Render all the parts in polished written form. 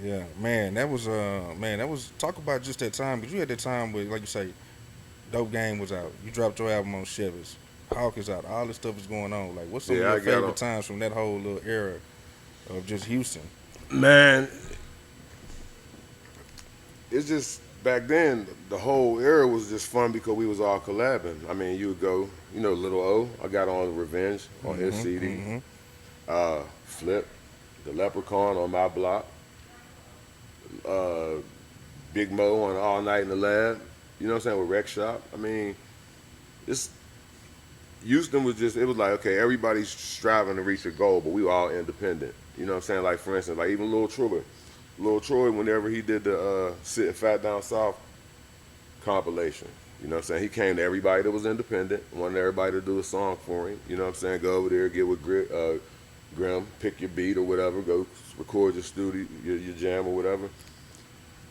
Yeah, man, that was talk about just that time because you had that time where, like you say, Dope Game was out. You dropped your album on Chevy's. Hawk is out. All this stuff is going on. Like, what's some of Yeah, your I got favorite on. times from that whole little era of just Houston? Man, it's just back then the whole era was just fun because we was all collabing. I mean, you would go, Little O. I got on Revenge on his Mm-hmm. CD. Mm-hmm. Flip, the Leprechaun on my block. Uh, Big Mo on All Night in the Lab. You know what I'm saying, with Rec Shop. I mean, it's Houston was just, it was like, okay, everybody's striving to reach a goal, but we were all independent. You know what I'm saying? Like, for instance, like even Lil Troy. Lil Troy, whenever he did the Sitting Fat Down South compilation, you know what I'm saying? He came to everybody that was independent, wanted everybody to do a song for him. You know what I'm saying? Go over there, get with Grim, pick your beat or whatever, go record your studio, your jam or whatever.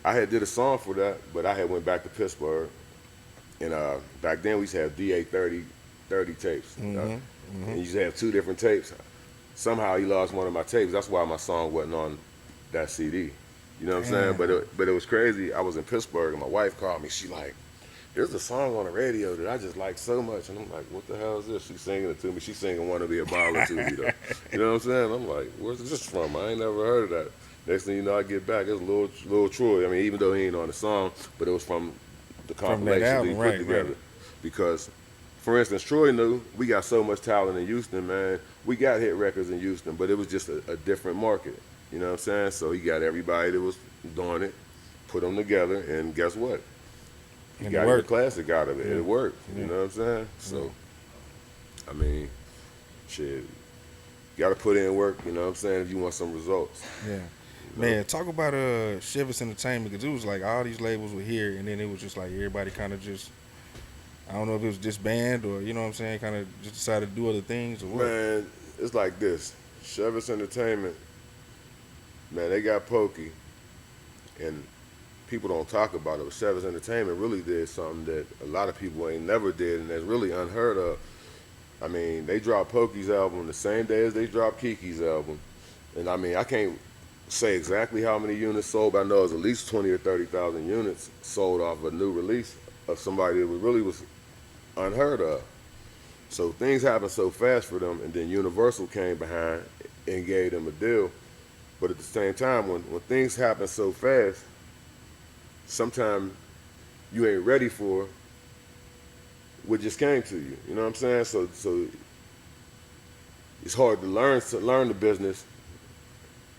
I had did a song for that, but I had went back to Pittsburgh. And back then we used to have DA 30 tapes. Mm-hmm. And Mm-hmm. you used to have two different tapes. Somehow he lost one of my tapes. That's why my song wasn't on that CD. You know what I'm saying? Damn. But it was crazy. I was in Pittsburgh and my wife called me. She like, there's a song on the radio that I just like so much. And I'm like, what the hell is this? She's singing it to me. She's singing Wanna Be a Baller to me though. You know what I'm saying? I'm like, where's this from? I ain't never heard of that. Next thing you know, I get back, it's Lil Troy. I mean, even though he ain't on the song, but it was from the From that compilation that he album, put right, right. together. Because, for instance, Troy knew we got so much talent in Houston, man. We got hit records in Houston, but it was just a different market. You know what I'm saying? So he got everybody that was doing it, put them together, and guess what? He And it got him a worked. classic out of it. Yeah. It worked. Yeah. You know what I'm saying? Yeah. So, I mean, shit, got to put in work. You know what I'm saying? If you want some results. Yeah. You know? Man, talk about Chevis Entertainment because it was like all these labels were here, and then it was just like everybody kind of just I don't know if it was disbanded or you know what I'm saying, kind of just decided to do other things or what. Man, it's like this. Chevis Entertainment, man, they got Pokey, and people don't talk about it. But Chevis Entertainment really did something that a lot of people ain't never did, and that's really unheard of. I mean, they dropped Pokey's album the same day as they dropped Kiki's album, and I mean, I can't say exactly how many units sold, but I know it's at least 20 or 30,000 units sold off a new release of somebody that really was unheard of. So things happened so fast for them, and then Universal came behind and gave them a deal. But at the same time, when things happen so fast, sometimes you ain't ready for what just came to you. You know what I'm saying? So it's hard to learn the business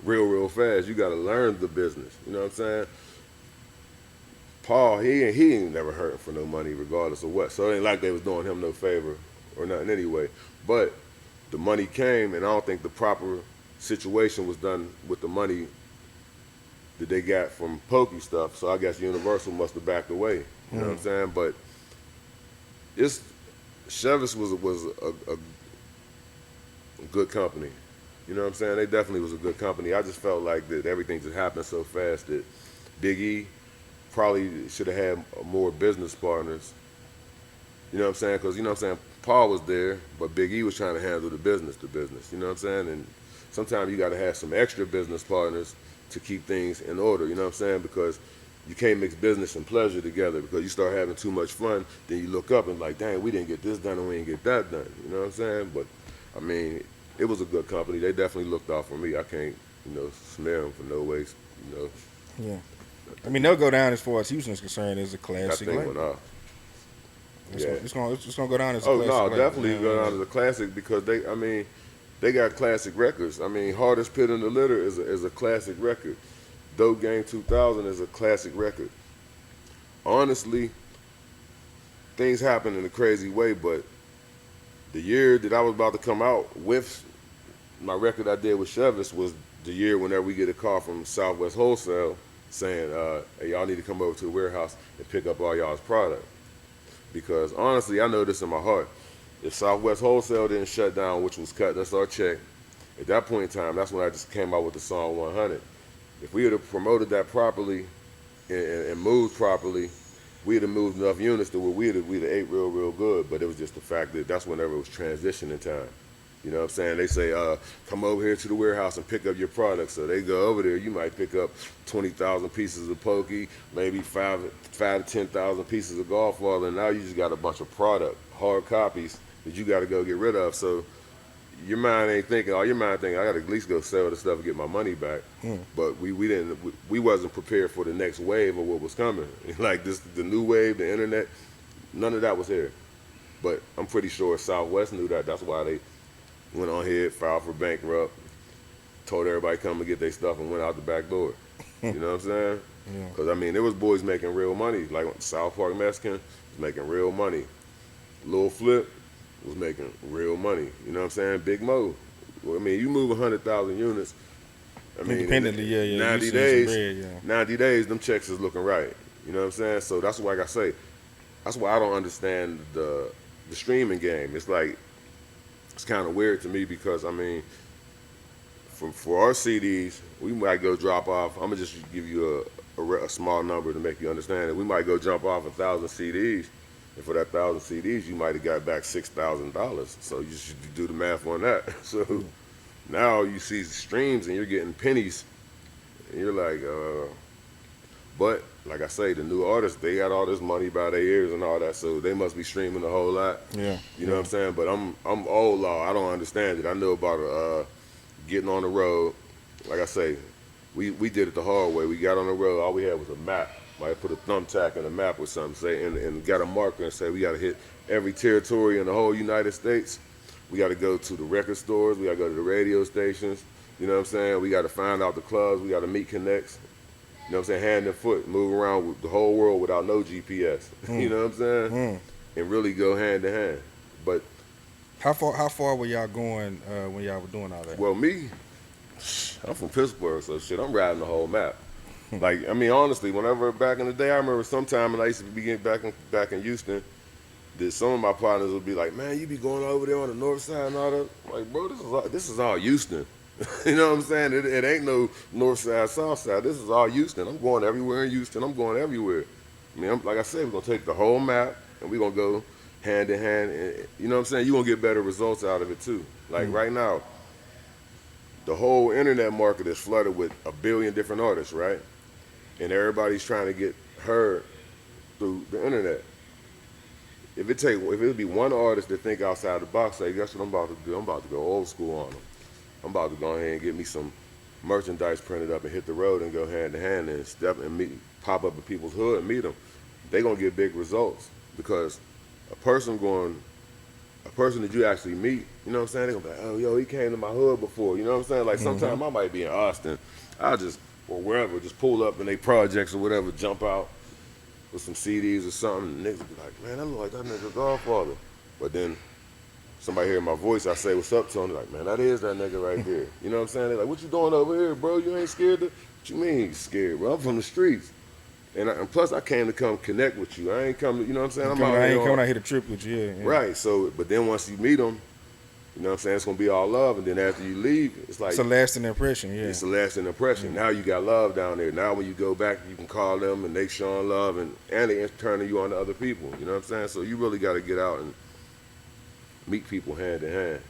real fast. You got to learn the business. You know what I'm saying? Paul, he ain't never hurting for no money, regardless of what. So it ain't like they was doing him no favor or nothing anyway. But the money came, and I don't think the proper situation was done with the money that they got from Pokey stuff. So I guess Universal must have backed away. You know what I'm saying? But it's Chevis was a good company. You know what I'm saying? They definitely was a good company. I just felt like that everything just happened so fast that Big E probably should have had more business partners. You know what I'm saying? Because, you know what I'm saying, Paul was there, but Big E was trying to handle the business. You know what I'm saying? And sometimes you got to have some extra business partners to keep things in order. You know what I'm saying? Because you can't mix business and pleasure together because you start having too much fun, then you look up and like, dang, we didn't get this done and we didn't get that done. You know what I'm saying? But, I mean, it was a good company. They definitely looked out for me. I can't, smear them for no ways, Yeah. I mean, they'll go down as far as Houston's concerned as a that classic thing label. went off. It's, Yeah. gonna, it's gonna go down as a Oh classic no, label. definitely Yeah, go yeah, down as a classic because they got classic records. I mean, Hardest Pit in the Litter is a classic record. Dope Game 2000 is a classic record. Honestly, things happen in a crazy way, but the year that I was about to come out with my record I did with Chevis was the year whenever we get a call from Southwest Wholesale saying, hey, y'all need to come over to the warehouse and pick up all y'all's product. Because honestly, I know this in my heart. If Southwest Wholesale didn't shut down, which was cut, that's our check. At that point in time, that's when I just came out with the song 100. If we had have promoted that properly and moved properly, we'd have moved enough units to where we'd have ate real good. But it was just the fact that that's whenever it was transitioning time. You know what I'm saying? They say, come over here to the warehouse and pick up your product. So they go over there. You might pick up 20,000 pieces of Pokey, maybe five to 10,000 pieces of Godfather, and now you just got a bunch of product, hard copies that you got to go get rid of. So your mind ain't thinking. All your mind thinking, I got to at least go sell the stuff and get my money back. But we didn't. We wasn't prepared for the next wave of what was coming. Like this, the new wave, the internet. None of that was here. But I'm pretty sure Southwest knew that. That's why they went on ahead, filed for bankrupt, told everybody come and get their stuff, and went out the back door. You know what I'm saying? Yeah. Because I mean, there was boys making real money. Like South Park Mexican was making real money. Lil Flip was making real money. You know what I'm saying? Big Mo. Well, I mean, you move 100,000 units. I mean, Independently, yeah. 90 days. Bread, yeah. 90 days, them checks is looking right. You know what I'm saying? So that's why, like I say, that's why I don't understand the streaming game. It's like it's kind of weird to me because I mean, for our CDs, we might go drop off. I'm gonna just give you a small number to make you understand it. We might go jump off 1,000 CDs, and for that 1,000 CDs, you might have got back $6,000. So you should do the math on that. So now you see streams and you're getting pennies, and you're like, but like I say, the new artists, they got all this money by their ears and all that, so they must be streaming a whole lot. Yeah. You know what I'm saying? But I'm old law. I don't understand it. I know about getting on the road. Like I say, we did it the hard way. We got on the road. All we had was a map. Might put a thumbtack in a map or something, say, and got a marker and say we got to hit every territory in the whole United States. We got to go to the record stores. We got to go to the radio stations. You know what I'm saying? We got to find out the clubs. We got to meet connects. You know what I'm saying? Hand and foot, move around with the whole world without no GPS. You know what I'm saying? And really go hand to hand. But how far were y'all going when y'all were doing all that? well, me, I'm from Pittsburgh, so shit, I'm riding the whole map. Like, I mean, honestly, whenever back in the day, I remember sometime, and I used to be getting back in Houston, that some of my partners would be like, "Man, you be going over there on the north side and all that." I'm like, bro, this is all Houston. You know what I'm saying? It ain't no north side, south side. This is all Houston. I'm going everywhere in Houston. I'm going everywhere. I mean, like I said, we're gonna take the whole map and we're gonna go hand in hand. And, you know what I'm saying? You're gonna get better results out of it too. Like right now, the whole internet market is flooded with 1 billion different artists, right? And everybody's trying to get heard through the internet. If it be one artist that think outside the box, say, guess what I'm about to do? I'm about to go old school on them. I'm about to go ahead and get me some merchandise printed up and hit the road and go hand to hand and step and pop up in people's hood and meet them. They're gonna get big results because a person that you actually meet, you know what I'm saying? They're gonna be like, oh, yo, he came to my hood before. You know what I'm saying? Like sometimes I might be in Austin, or wherever, just pull up in they projects or whatever, jump out with some CDs or something. And niggas be like, man, that look like that nigga Godfather. But then somebody hear my voice, I say what's up to them. They're like, man, that is that nigga right there. You know what I'm saying? They're like, what you doing over here, bro? You ain't scared? What you mean you scared, bro? I'm from the streets. And plus, I came to come connect with you. I ain't come to, you know what I'm saying? I ain't coming out here to trip with you, yeah. Right, so, but then once you meet them, you know what I'm saying, it's going to be all love. And then after you leave, it's like, it's a lasting impression, yeah. it's a lasting impression. Now you got love down there. Now when you go back, you can call them and they showing love and they turning you on to other people. You know what I'm saying? So you really got to get out and meet people hand in hand.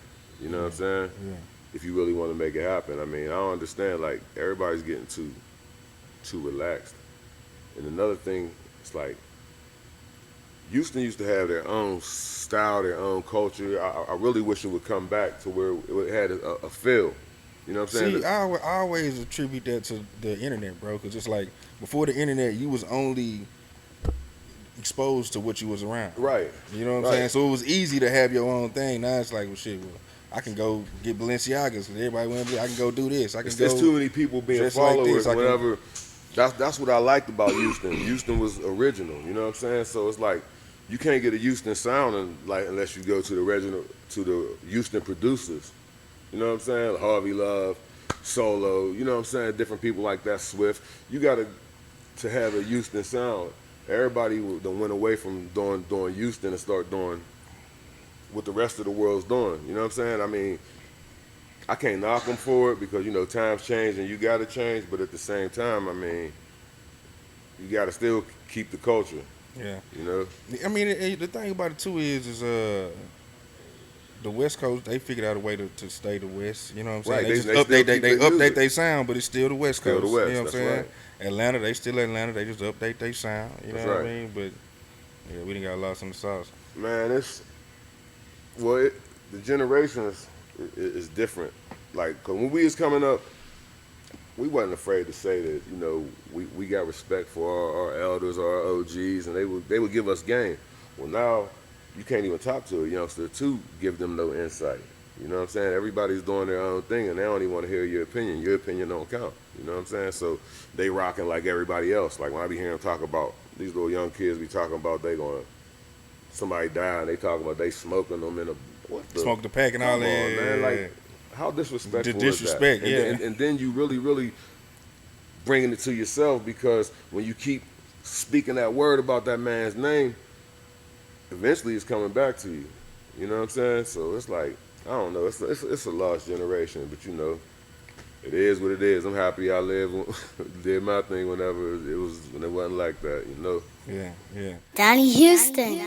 You know what I'm saying? Yeah. If you really want to make it happen. I mean, I don't understand. Like, everybody's getting too relaxed. And another thing, it's like, Houston used to have their own style, their own culture. I really wish it would come back to where it had a feel. You know what I'm saying? See, I always attribute that to the internet, bro, because it's like, before the internet, you was only exposed to what you was around. Right. You know what I'm saying? So it was easy to have your own thing. Now it's like, well, shit, I can go get Balenciagas because everybody went. I can go do this. There's too many people being followers. Like whatever. That's what I liked about Houston. Houston was original. You know what I'm saying? So it's like you can't get a Houston sound unless you go to the Houston producers. You know what I'm saying? Harvey Love, Solo. You know what I'm saying? Different people like that. Swift. You got to have a Houston sound. Everybody went away from doing Houston and start doing what the rest of the world's doing. You know what I'm saying? I mean, I can't knock them for it because, you know, times change and you got to change. But at the same time, I mean, you got to still keep the culture. Yeah. You know? I mean, the thing about it, too, is the West Coast, they figured out a way to stay the West. You know what I'm saying? Right. They just They still update keep they their update music. their sound, but it's still the West Still the Coast. You know West. what I'm That's saying? right. Atlanta, they still Atlanta. They just update their sound. You That's know what I right. mean? But yeah, we didn't got lost in the sauce. Man, it's well, the generations is different. Like 'cause when we was coming up, we wasn't afraid to say that. We got respect for our elders, our OGs, and they would give us game. Well, now you can't even talk to a youngster to give them no insight. You know what I'm saying? Everybody's doing their own thing, and they don't even want to hear your opinion. Your opinion don't count. You know what I'm saying? So they rocking like everybody else. Like when I be hearing them talk about these little young kids, be talking about they going somebody died, and they talking about they smoking them in a what the Smoke the pack and all come on, man, like that. how The disrespectful is that? disrespect, And yeah. then, and then you really bringing it to yourself because when you keep speaking that word about that man's name, eventually it's coming back to you. You know what I'm saying? So it's like I don't know. It's a lost generation, but it is what it is. I'm happy I did my thing whenever when it wasn't like that. Yeah, yeah. Donnie Houston.